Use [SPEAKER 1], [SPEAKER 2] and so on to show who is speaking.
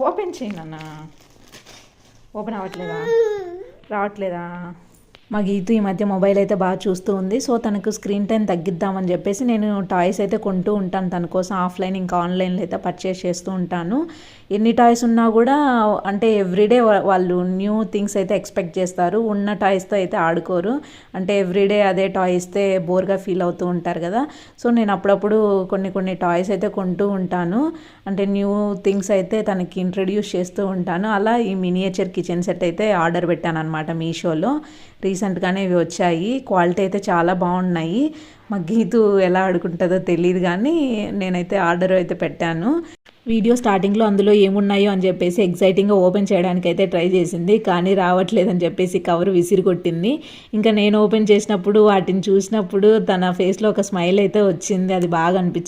[SPEAKER 1] Open చేయనన్నా. Open అవ్వట్లేదా? రావట్లేదా? మా గీతు ఈ మధ్య మొబైల్ అయితే బాగా చూస్తూ ఉంది. సో తనకు స్క్రీన్ టైం తగ్గిద్దామని చెప్పేసి నేను టాయ్స్ అయితే కొంటూ ఉంటాను తన కోసం. ఆఫ్లైన్ ఇంకా ఆన్లైన్లో అయితే పర్చేస్ చేస్తూ ఉంటాను. ఎన్ని టాయ్స్ ఉన్నా కూడా అంటే ఎవ్రీడే వాళ్ళు న్యూ థింగ్స్ అయితే ఎక్స్పెక్ట్ చేస్తారు. ఉన్న టాయ్స్తో అయితే ఆడుకోరు. అంటే ఎవ్రీడే అదే టాయ్ ఇస్తే బోర్గా ఫీల్ అవుతూ ఉంటారు కదా. సో నేను అప్పుడప్పుడు కొన్ని టాయ్స్ అయితే కొంటూ ఉంటాను. అంటే న్యూ థింగ్స్ అయితే తనకి ఇంట్రడ్యూస్ చేస్తూ ఉంటాను. అలా ఈ మినియేచర్ కిచెన్ సెట్ అయితే ఆర్డర్ పెట్టాను అనమాట మీషోలో. రీసెంట్గానే ఇవి వచ్చాయి. క్వాలిటీ అయితే చాలా బాగున్నాయి. మా గీతు ఎలా ఆడుకుంటుందో తెలియదు కానీ నేనైతే ఆర్డర్ అయితే పెట్టాను. వీడియో స్టార్టింగ్లో అందులో ఏమున్నాయో అని చెప్పేసి ఎగ్జైటింగ్గా ఓపెన్ చేయడానికి అయితే ట్రై చేసింది. కానీ రావట్లేదని చెప్పేసి కవర్ విసిరి కొట్టింది. ఇంకా నేను ఓపెన్ చేసినప్పుడు వాటిని చూసినప్పుడు తన ఫేస్లో ఒక స్మైల్ అయితే వచ్చింది. అది బాగా అనిపించింది.